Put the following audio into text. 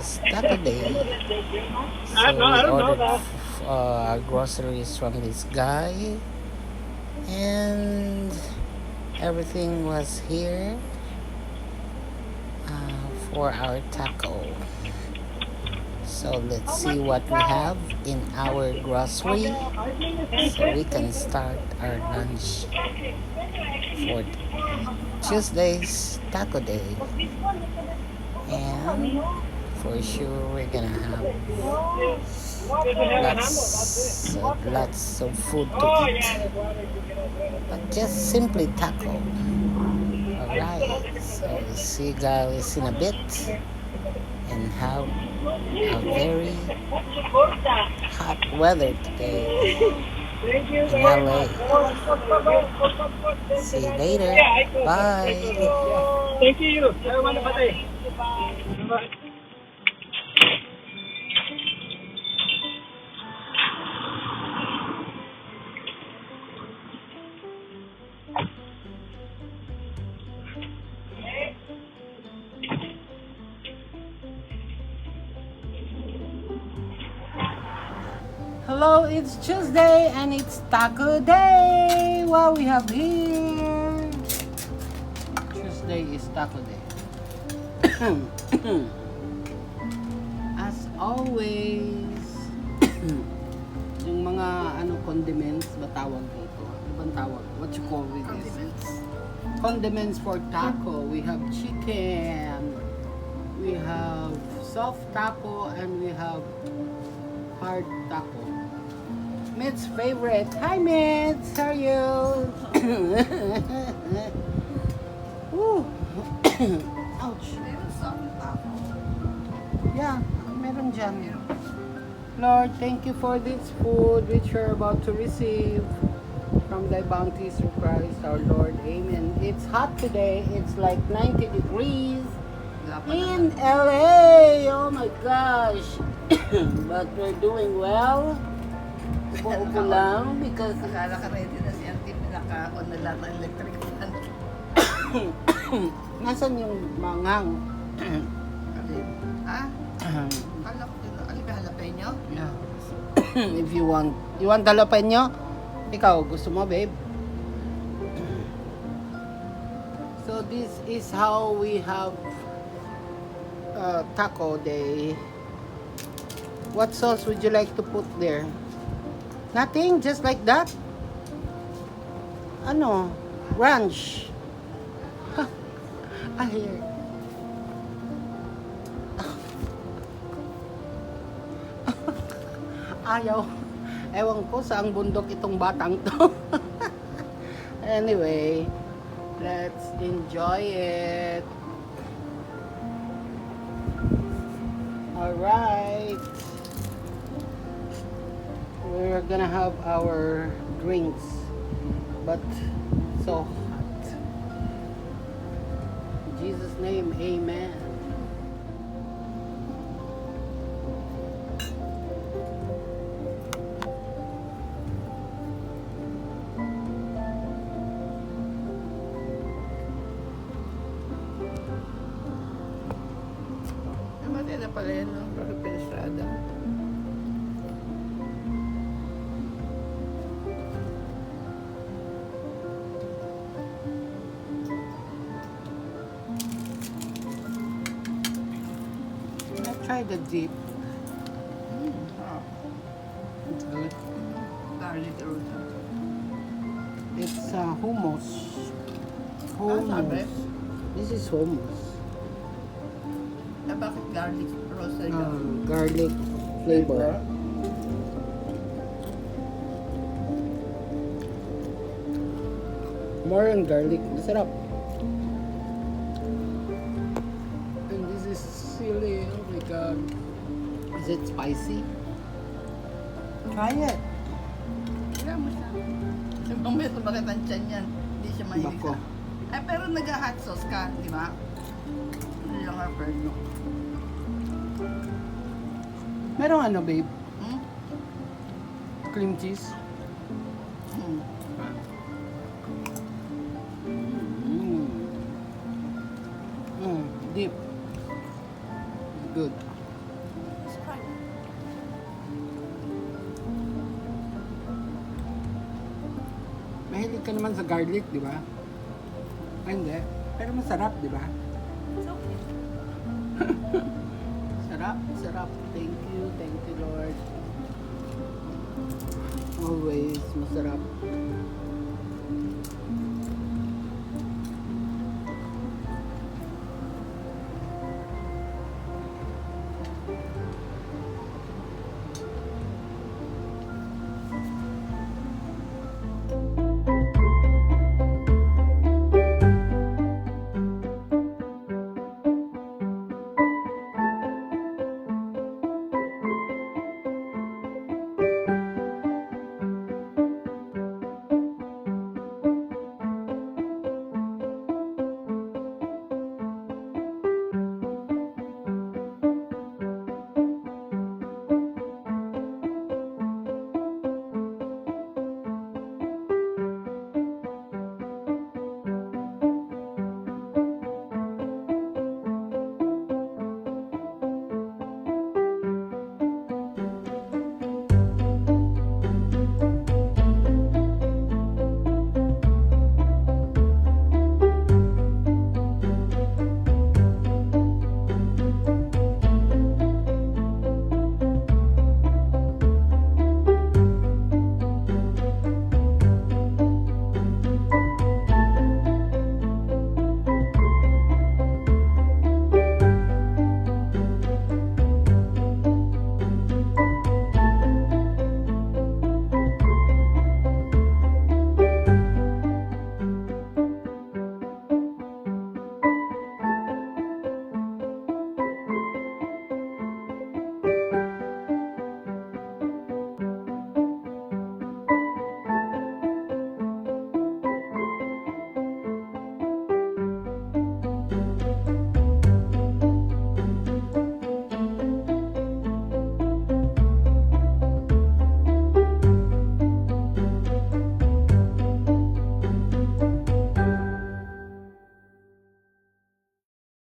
is Taco Day. So we ordered groceries from this guy, and everything was here for our taco. So let's see what we have in our grocery so we can start our lunch for Tuesday's Taco Day. And for sure we're gonna have lots of food to eat, but just simply taco. Alright, so see you guys in a bit, and have a very hot weather today in LA. See you later. Bye. Thank you. Hello, it's Tuesday and it's Taco Day. What we have here? Tuesday is Taco Day. As always, yung mga condiments ba tawag dito? Ano bang tawag? What you call with this? Condiments for taco. We have chicken, we have soft taco, and we have hard taco. Mit's favorite. Hi Mitz, how are you? Woo. Ouch. Yeah, meron dyan. Lord, thank you for this food which you're about to receive from thy bounties through Christ our Lord. Amen. It's hot today. It's like 90 degrees in LA. Oh my gosh. But we're doing well. Upo lang because Akala ka ready na si Auntie, pinaka-on na lang ng electric fan. nasan yung mangang? Alin? Ha? Akala ko yun. Alin ba jalapeno? Yeah. If you want jalapeno? Ikaw, gusto mo, babe? So this is how we have Taco Day. What sauce would you like to put there? Nothing, just like that? Ano? Ranch. Here. Ayaw. Ewan ko saang bundok itong batang to. Anyway, let's enjoy it. Alright. We're gonna have our drinks, but so hot. In Jesus' name, amen. Namatay na pala yan, no? Bakit pinasada? Try the dip. Oh, It's good. garlic root. It's hummus. sabi? This is hummus. Bakit garlic roasted ka? Garlic flavor. More on garlic. Masarap. And this is silly. Oh my god. Is it spicy? Try it. Kaya mo siya. Kasi mamaya sumakit ang tiyan yan. Hindi siya mahilig Bako. sa... pero nag-hot sauce ka, di ba? Hindi lang ang perno. Merong ano, babe? Hmm? Cream cheese? Hmm. Deep. Good. naman sa garlic, di ba? Ay, hindi. Pero masarap, di ba? It's okay. Sarap, sarap. Thank you, Lord. Always masarap.